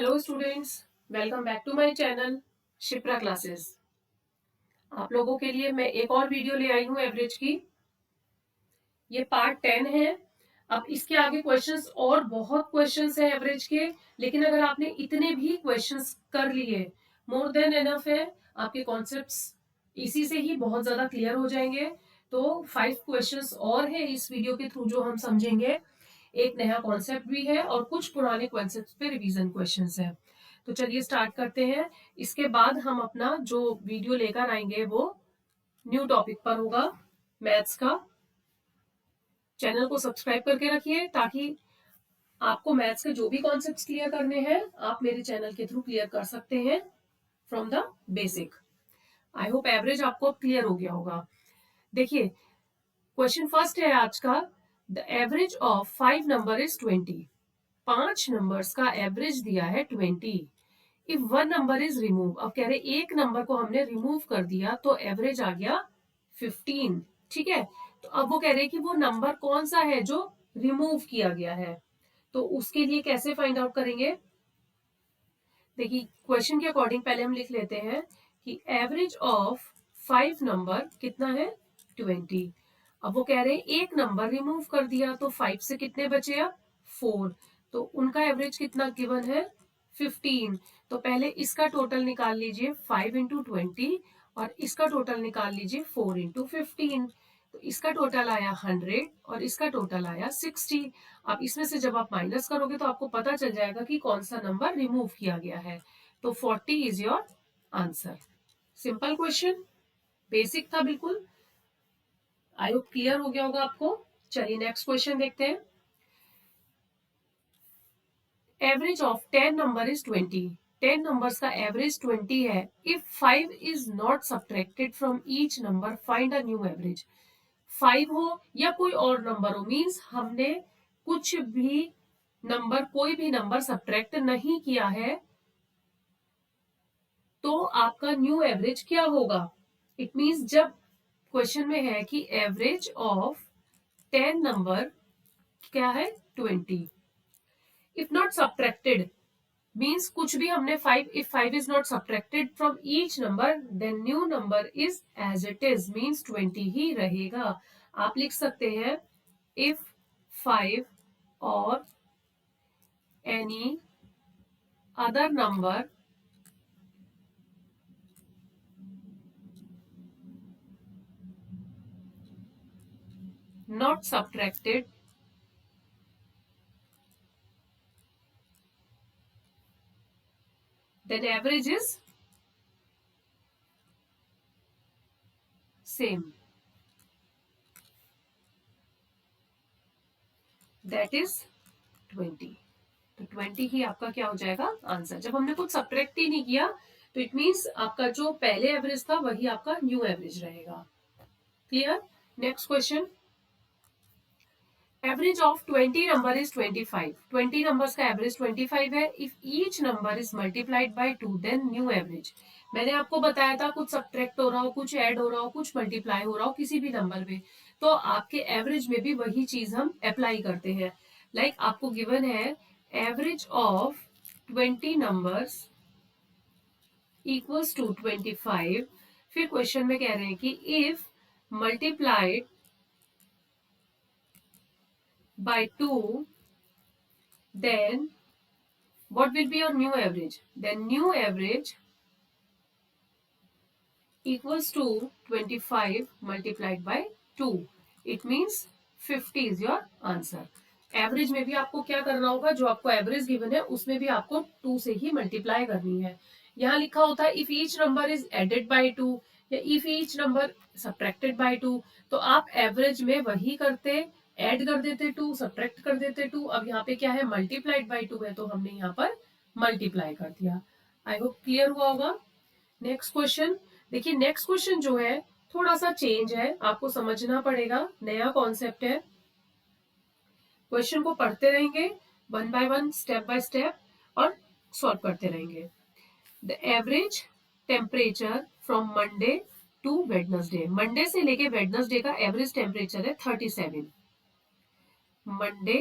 Hello students, welcome back to my channel Shipra classes. आप लोगों के लिए मैं एक और वीडियो ले आई हूँ एवरेज की। ये पार्ट 10 है। अब इसके आगे क्वेश्चंस और बहुत क्वेश्चंस हैं एवरेज के, लेकिन अगर आपने इतने भी क्वेश्चंस कर लिए, मोर देन एनफ है। आपके कॉन्सेप्ट्स इसी से ही बहुत ज्यादा क्लियर हो जाएंगे। तो 5 क्वेश्चंस और है इस वीडियो के थ्रू जो हम समझेंगे। एक नया कॉन्सेप्ट भी है और कुछ पुराने कॉन्सेप्ट पे रिवीजन क्वेश्चंस हैं। तो चलिए स्टार्ट करते हैं। इसके बाद हम अपना जो वीडियो लेकर आएंगे वो न्यू टॉपिक पर होगा, मैथ्स का। चैनल को सब्सक्राइब करके रखिए ताकि आपको मैथ्स के जो भी कॉन्सेप्ट्स क्लियर करने हैं आप मेरे चैनल के थ्रू क्लियर कर सकते हैं from the basic. I hope average आपको क्लियर हो गया होगा। देखिए, क्वेश्चन फर्स्ट है आज का। The average of 5 number is 20। 5 numbers का एवरेज दिया है 20। If one number is remove, अब कह रहे एक नंबर को हमने रिमूव कर दिया तो एवरेज आ गया 15। ठीक है, तो अब वो कह रहे हैं कि वो नंबर कौन सा है जो रिमूव किया गया है। तो उसके लिए कैसे फाइंड आउट करेंगे? देखिए, क्वेश्चन के अकॉर्डिंग पहले हम लिख लेते हैं कि एवरेज ऑफ 5 नंबर कितना है? 20। अब वो कह रहे हैं एक नंबर रिमूव कर दिया तो 5 से कितने बचे? अब 4। तो उनका एवरेज कितना गिवन है? 15। तो पहले इसका टोटल निकाल लीजिए 5 इंटू 20 और इसका टोटल निकाल लीजिए 4 इंटू 15। तो इसका टोटल आया 100 और इसका टोटल आया 60। अब इसमें से जब आप माइनस करोगे तो आपको पता चल जाएगा कि कौन सा नंबर रिमूव किया गया है। तो 40 is your answer. Simple question, basic था बिल्कुल। आई होप क्लियर हो गया होगा आपको। चलिए नेक्स्ट क्वेश्चन देखते हैं। Average of 10 number is 20। 10 numbers का एवरेज 20 है। If 5 is not subtracted from each number find a new average. 5 हो या कोई और नंबर हो, मीन्स हमने कुछ भी नंबर, कोई भी नंबर सब्ट्रैक्ट नहीं किया है, तो आपका न्यू एवरेज क्या होगा? इट मीन्स जब क्वेश्चन में है कि एवरेज ऑफ 10 नंबर क्या है? 20। इफ नॉट सब्ट्रैक्टेड मीन्स कुछ भी हमने 5, if 5 is not subtracted from each number then new number is as it is, means 20 ही रहेगा। आप लिख सकते हैं इफ 5 और any other number not subtracted then average is same, that is 20। तो 20 ही आपका क्या हो जाएगा? आंसर। जब हमने कुछ सब्ट्रैक्ट ही नहीं किया तो इट मीन्स आपका जो पहले एवरेज था वही आपका न्यू एवरेज रहेगा। Clear? Next question. Average of 20 number is 25। 20 numbers का एवरेज 25 है। If each number is multiplied by 2 then new average. मैंने आपको बताया था कुछ सब्ट्रैक्ट हो रहा हो, कुछ ऐड हो रहा हो, कुछ मल्टीप्लाई हो रहा हो किसी भी नंबर में, तो आपके एवरेज में भी वही चीज हम अप्लाई करते हैं। लाइक आपको गिवन है average of 20 numbers equals to 25। फिर क्वेश्चन में कह रहे हैं कि if multiplied by 2 then what will be your new average? Then new average equals to 25 multiplied by 2, it means 50 is your answer। Average में भी आपको क्या करना होगा, जो आपको एवरेज गिवन है उसमें भी आपको 2 से ही मल्टीप्लाई करनी है। यहाँ लिखा होता है if each number is added by 2 या if each number subtracted by 2, तो आप एवरेज में वही करते, ऐड कर देते 2, सब्ट्रैक्ट कर देते 2। अब यहाँ पे क्या है? मल्टीप्लाइड बाय 2 है तो हमने यहाँ पर मल्टीप्लाई कर दिया। आई होप क्लियर हुआ होगा। नेक्स्ट क्वेश्चन देखिए। नेक्स्ट क्वेश्चन जो है थोड़ा सा चेंज है, आपको समझना पड़ेगा, नया कॉन्सेप्ट है। क्वेश्चन को पढ़ते रहेंगे one by one, step by step, और सॉल्व करते रहेंगे। The average temperature from Monday to Wednesday. Monday से लेके वेडनेसडे का एवरेज टेम्परेचर है 37। मंडे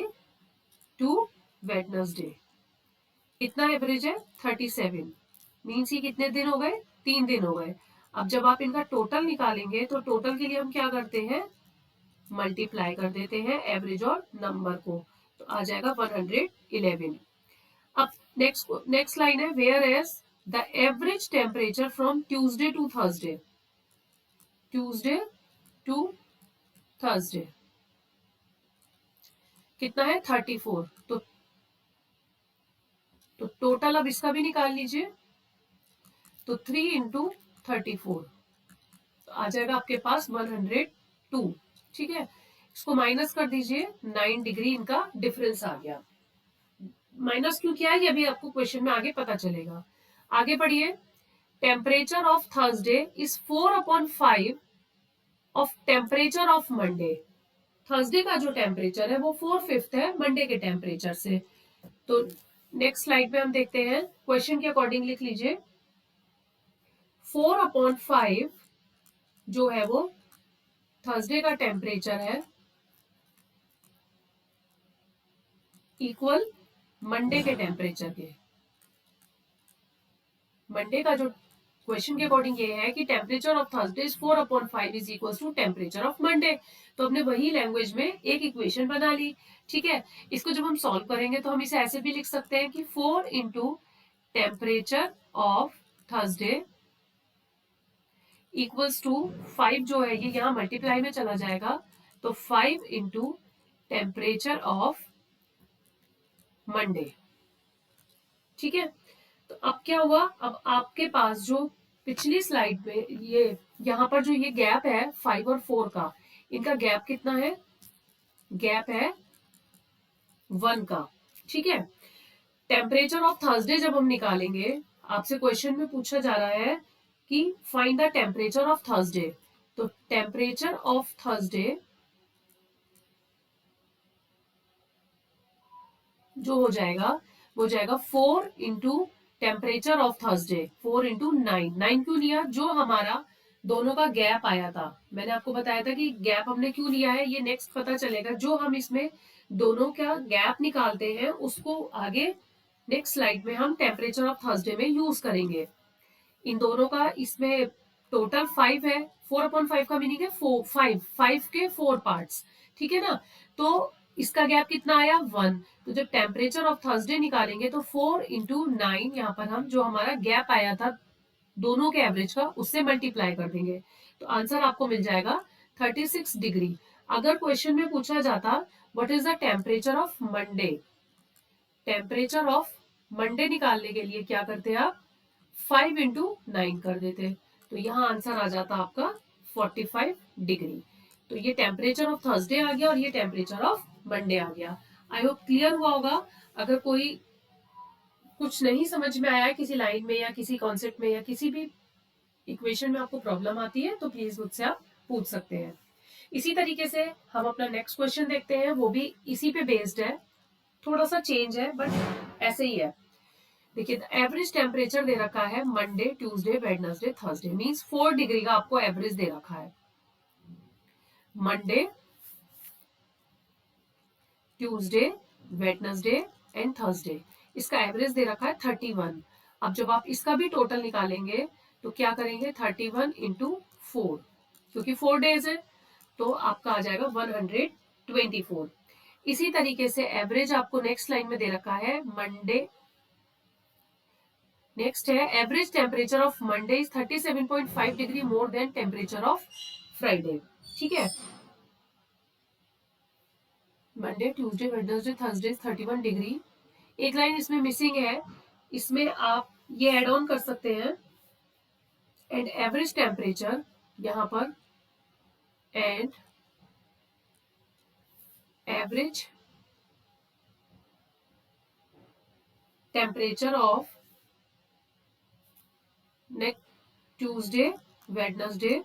टू वेडनेसडे कितना एवरेज है 37, मीन्स ये कितने दिन हो गए 3 दिन हो गए। अब जब आप इनका टोटल निकालेंगे तो टोटल के लिए हम क्या करते हैं मल्टीप्लाई कर देते हैं एवरेज और नंबर को, तो आ जाएगा 111। अब नेक्स्ट लाइन है whereas the average temperature from Tuesday to Thursday, Tuesday to Thursday कितना है 34, तो टोटल अब इसका भी निकाल लीजिए, तो 3 इंटू 34 तो आ जाएगा आपके पास 102। ठीक है, इसको माइनस कर दीजिए, 9 डिग्री इनका डिफरेंस आ गया। माइनस क्यों किया है ये भी आपको क्वेश्चन में आगे पता चलेगा। आगे बढ़िए, temperature of Thursday is 4/5 of temperature of Monday. Thursday का जो टेम्परेचर है वो 4/5 है मंडे के टेम्परेचर से। तो नेक्स्ट स्लाइड में हम देखते हैं, क्वेश्चन के अकॉर्डिंग लिख लीजिए 4/5 जो है वो थर्सडे का टेम्परेचर है इक्वल मंडे के टेम्परेचर के। मंडे का जो क्वेश्चन के अकॉर्डिंग ये है कि temperature of Thursday is 4/5 is equal to temperature of Monday. तो हमने वही लैंग्वेज में एक इक्वेशन बना ली। ठीक है, इसको जब हम सॉल्व करेंगे तो हम इसे ऐसे भी लिख सकते हैं कि 4 into temperature of Thursday equals to 5 जो है ये यहाँ मल्टीप्लाई में चला जाएगा, तो 5 इंटू टेम्परेचर ऑफ मंडे। ठीक है, तो अब क्या हुआ, अब आपके पास जो पिछली स्लाइड में ये यहाँ पर जो ये गैप है 5 और 4 का, इनका गैप कितना है, गैप है 1 का। ठीक है, टेम्परेचर ऑफ थर्सडे जब हम निकालेंगे, आपसे क्वेश्चन में पूछा जा रहा है कि find the temperature of Thursday, तो टेम्परेचर ऑफ थर्सडे जो हो जाएगा वो जाएगा 4 into temperature of Thursday, 4 into 9 क्यों लिया, जो हमारा दोनों का गैप आया था, मैंने आपको बताया था कि गैप हमने क्यों लिया है ये नेक्स्ट पता चलेगा। जो हम इसमें दोनों का गैप निकालते हैं उसको आगे नेक्स्ट स्लाइड में हम टेम्परेचर ऑफ थर्सडे में यूज करेंगे। इन दोनों का इसमें टोटल 5 है, 4/5 का मीनिंग है 5 के 4 पार्ट्स। ठीक है ना, तो इसका गैप कितना आया 1, तो जब टेम्परेचर ऑफ थर्सडे निकालेंगे तो 4 इंटू 9 यहाँ पर हम जो हमारा गैप आया था दोनों के एवरेज का उससे मल्टीप्लाई कर देंगे, तो आंसर आपको मिल जाएगा 36 डिग्री। अगर क्वेश्चन में पूछा जाता what is the temperature of Monday, temperature of Monday निकालने के लिए क्या करते आप 5 इंटू 9 कर देते, तो यहाँ आंसर आ जाता आपका 45 डिग्री। तो ये टेम्परेचर ऑफ थर्सडे आ गया और ये टेम्परेचर ऑफ मंडे आ गया। आई होप क्लियर हुआ होगा। अगर कोई कुछ नहीं समझ में आया है किसी लाइन में या किसी कॉन्सेप्ट में या किसी भी इक्वेशन में आपको प्रॉब्लम आती है तो प्लीज मुझसे आप पूछ सकते हैं। इसी तरीके से हम अपना नेक्स्ट क्वेश्चन देखते हैं, वो भी इसी पे बेस्ड है, थोड़ा सा चेंज है बट ऐसे ही है। देखिए एवरेज टेम्परेचर दे रखा है Monday Tuesday Wednesday Thursday, means 4 degree का आपको एवरेज दे रखा है। Monday Tuesday Wednesday and Thursday, इसका एवरेज दे रखा है 31। अब जब आप इसका भी टोटल निकालेंगे तो क्या करेंगे 31 इंटू 4, क्योंकि 4 डेज है तो आपका आ जाएगा 124। इसी तरीके से एवरेज आपको नेक्स्ट लाइन में दे रखा है मंडे, नेक्स्ट है average temperature of Monday is 37.5 degree more than temperature of Friday. ठीक है, Monday Tuesday Wednesday Thursday 31 degree. एक लाइन इसमें मिसिंग है, इसमें आप ये ऐड ऑन कर सकते हैं एंड एवरेज टेम्परेचर यहां पर and average temperature of next Tuesday Wednesday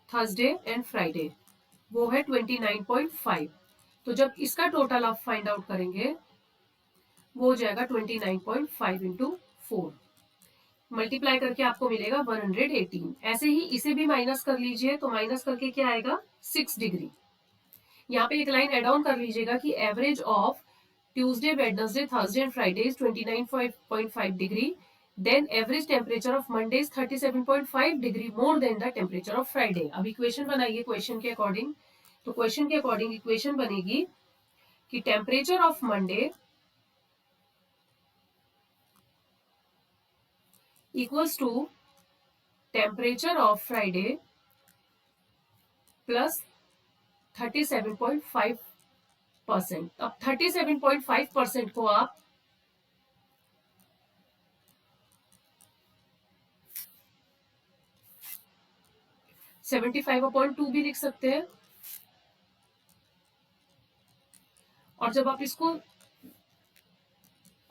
Thursday and Friday वो है 29.5। तो जब इसका टोटल आप फाइंड आउट करेंगे वो हो जाएगा 29.5 इंटू 4, मल्टीप्लाई करके आपको मिलेगा 118। ऐसे ही इसे भी माइनस कर लीजिए, तो माइनस करके क्या आएगा 6 डिग्री। यहाँ पे एक लाइन एड ऑन कर लीजिएगा कि average of Tuesday, Wednesday, Thursday and Friday is 29.5 degree. Then average temperature of Monday is 37.5 degree more than the temperature of Friday. अब इक्वेशन बनाइए क्वेश्चन के अकॉर्डिंग. तो क्वेश्चन के अकॉर्डिंग इक्वेशन बनेगी कि temperature of Monday equals to temperature of Friday plus 37.5%. अब 37.5% को आप 75/2 भी लिख सकते हैं. और जब आप इसको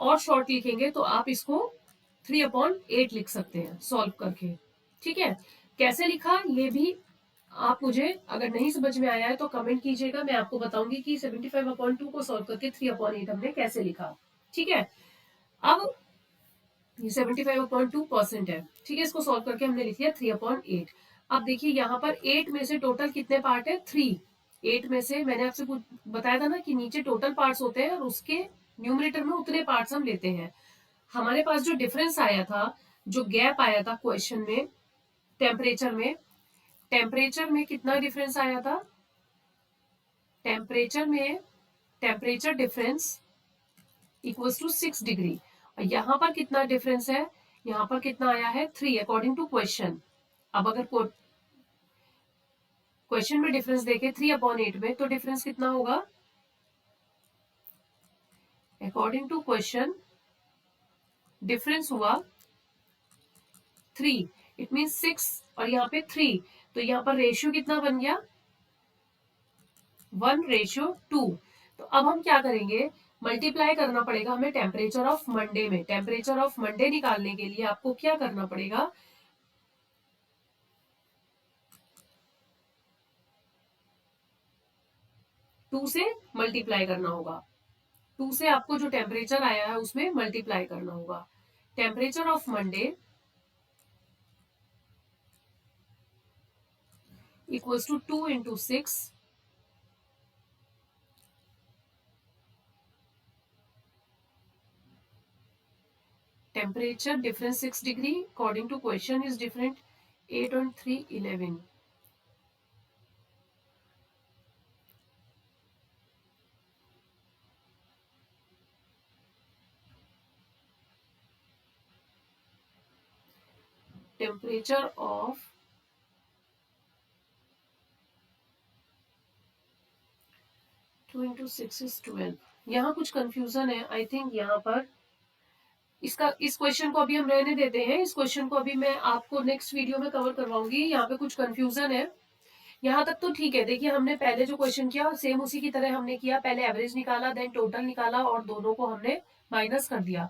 और शॉर्ट लिखेंगे तो आप इसको 3/8 लिख सकते हैं सॉल्व करके. ठीक है, कैसे लिखा ये भी आप मुझे अगर नहीं समझ में आया है तो कमेंट कीजिएगा. मैं आपको बताऊंगी कि 75/2 को सॉल्व करके 3/8 हमने कैसे लिखा. ठीक है, अब ये 75/2% है. ठीक है, इसको सॉल्व करके हमने लिख लिया 3/8. अब देखिए यहाँ पर 8 में से टोटल कितने पार्ट है? 3. 8 में से मैंने आपसे बताया था ना कि नीचे टोटल पार्ट्स होते हैं और उसके न्यूमरेटर में उतने पार्ट्स हम लेते हैं. हमारे पास जो डिफरेंस आया था, जो गैप आया था क्वेश्चन में टेम्परेचर में कितना डिफरेंस आया था? Temperature difference equals to 6 degree. और यहाँ पर कितना डिफरेंस है? यहाँ पर कितना आया है? 3 अकॉर्डिंग टू क्वेश्चन. अब अगर क्वेश्चन में डिफरेंस देखे 3/8 में तो डिफरेंस कितना होगा? अकॉर्डिंग टू क्वेश्चन डिफरेंस हुआ 3. इट मीन 6 और यहाँ पे 3. तो यहाँ पर रेशियो कितना बन गया? 1:2. तो अब हम क्या करेंगे? मल्टीप्लाई करना पड़ेगा हमें टेम्परेचर ऑफ मंडे में. टेम्परेचर ऑफ मंडे निकालने के लिए आपको क्या करना पड़ेगा? 2 से मल्टीप्लाई करना होगा. 2 से आपको जो टेम्परेचर आया है उसमें मल्टीप्लाई करना होगा. Temperature of Monday equals to 2 into 6. Temperature difference 6 degree. According to question is different. 8 and 3, 11. Temperature of two into 6 is 12. यहाँ कुछ कंफ्यूजन है. आई थिंक यहाँ पर इस क्वेश्चन को अभी हम रहने देते हैं. इस क्वेश्चन को अभी मैं आपको नेक्स्ट वीडियो में कवर करवाऊंगी. यहाँ पे कुछ कंफ्यूजन है. यहाँ तक तो ठीक है. देखिए हमने पहले जो क्वेश्चन किया सेम उसी की तरह हमने किया. पहले एवरेज निकाला, देन टोटल निकाला और दोनों को हमने माइनस कर दिया.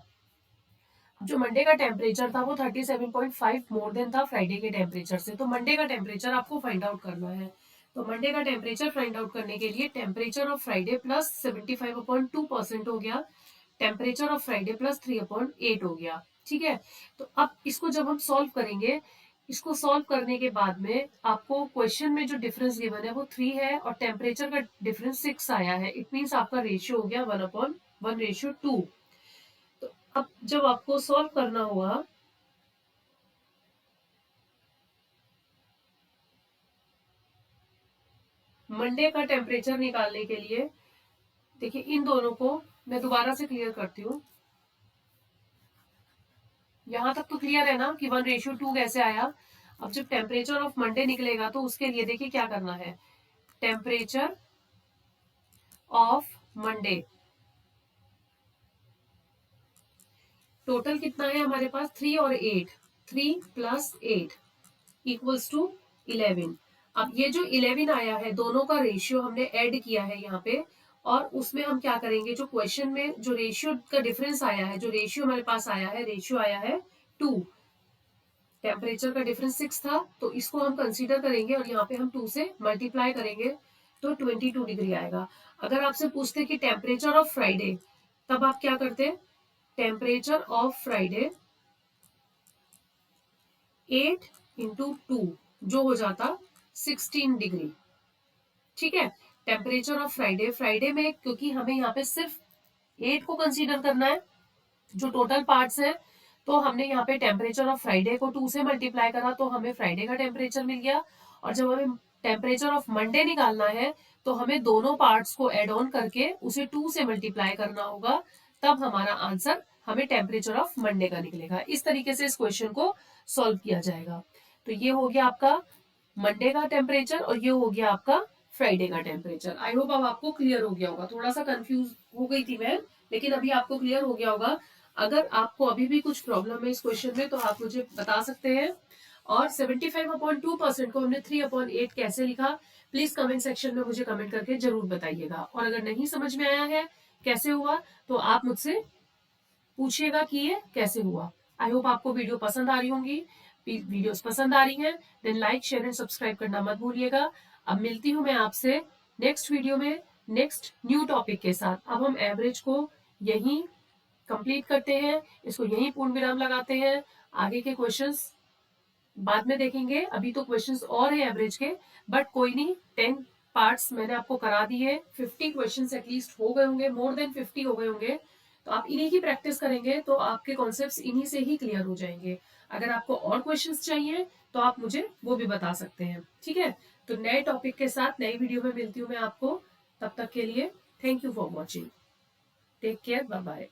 जो मंडे का टेम्परेचर था वो 37.5 मोर देन था फ्राइडे के टेम्परेचर से. तो मंडे का टेम्परेचर आपको फाइंड आउट करना है. तो मंडे का टेम्परेचर फाइंड आउट करने के लिए टेम्परेचर ऑफ फ्राइडे प्लस 75/2% हो गया. टेम्परेचर ऑफ फ्राइडे प्लस 3/8 हो गया. ठीक है, तो अब इसको जब हम सॉल्व करेंगे, इसको सॉल्व करने के बाद में आपको क्वेश्चन में जो डिफरेंस गिवन है वो 3 है और टेम्परेचर का डिफरेंस 6 आया है. इट मीन्स आपका रेशियो हो गया 1/1:2. तो अब जब आपको सॉल्व करना हुआ मंडे का टेम्परेचर निकालने के लिए, देखिए इन दोनों को मैं दोबारा से क्लियर करती हूँ. यहां तक तो क्लियर है ना कि 1:2 कैसे आया. अब जब टेम्परेचर ऑफ मंडे निकलेगा तो उसके लिए देखिए क्या करना है. टेम्परेचर ऑफ मंडे टोटल कितना है हमारे पास? 3 और 8. 3 + 8 इक्वल्स टू 11. अब ये जो 11 आया है दोनों का रेशियो हमने ऐड किया है यहाँ पे. और उसमें हम क्या करेंगे, जो क्वेश्चन में जो रेशियो का डिफरेंस आया है, जो रेशियो हमारे पास आया है, रेशियो आया है 2. टेम्परेचर का डिफरेंस 6 था तो इसको हम कंसीडर करेंगे और यहाँ पे हम 2 से मल्टीप्लाई करेंगे तो 22 डिग्री आएगा. अगर आपसे पूछते कि टेम्परेचर ऑफ फ्राइडे, तब आप क्या करते? टेम्परेचर ऑफ फ्राइडे 8 into 2 जो हो जाता 16 डिग्री. ठीक है, टेम्परेचर ऑफ फ्राइडे में क्योंकि हमें यहाँ पे सिर्फ 8 को कंसीडर करना है जो टोटल पार्ट्स है। तो हमने यहाँ पे टेम्परेचर ऑफ फ्राइडे को 2 से मल्टीप्लाई करा तो हमें फ्राइडे का टेम्परेचर मिल गया। और जब हमें टेम्परेचर ऑफ मंडे निकालना है तो हमें दोनों पार्ट्स को एड ऑन करके उसे 2 से मल्टीप्लाई करना होगा, तब हमारा आंसर हमें टेम्परेचर ऑफ मंडे का निकलेगा। इस तरीके से इस क्वेश्चन को सॉल्व किया जाएगा। तो ये हो गया आपका मंडे का टेम्परेचर और ये हो गया आपका फ्राइडे का टेम्परेचर। आई होप अब आपको क्लियर हो गया होगा। थोड़ा सा कंफ्यूज हो गई थी मैं, लेकिन अभी आपको क्लियर हो गया होगा। अगर आपको अभी भी कुछ प्रॉब्लम है इस क्वेश्चन में तो आप मुझे बता सकते हैं। और 75/2% को हमने 3/8 कैसे लिखा, प्लीज कमेंट सेक्शन में मुझे कमेंट करके जरूर बताइएगा। और अगर नहीं समझ में आया है कैसे हुआ तो आप मुझसे पूछिएगा कि ये कैसे हुआ। आई होप आपको वीडियो पसंद आ रही होंगी। वीडियोस पसंद आ रही हैं then like share and subscribe करना मत भूलिएगा। अब मिलती हूँ मैं आपसे नेक्स्ट वीडियो में नेक्स्ट न्यू टॉपिक के साथ। अब हम एवरेज को यहीं कंप्लीट करते हैं, इसको यहीं पूर्ण विराम लगाते हैं। आगे के क्वेश्चंस बाद में देखेंगे। अभी तो क्वेश्चंस और है एवरेज के, बट कोई नहीं, 10 पार्ट्स मैंने आपको करा दिए। 50 क्वेश्चंस एटलीस्ट हो गए होंगे, मोर देन 50 हो गए होंगे। तो आप इन्हीं की प्रैक्टिस करेंगे तो आपके कॉन्सेप्ट्स इन्हीं से ही क्लियर हो जाएंगे। अगर आपको और क्वेश्चंस चाहिए तो आप मुझे वो भी बता सकते हैं। ठीक है, तो नए टॉपिक के साथ नई वीडियो में मिलती हूँ मैं आपको। तब तक के लिए thank you for watching. Take care, bye bye.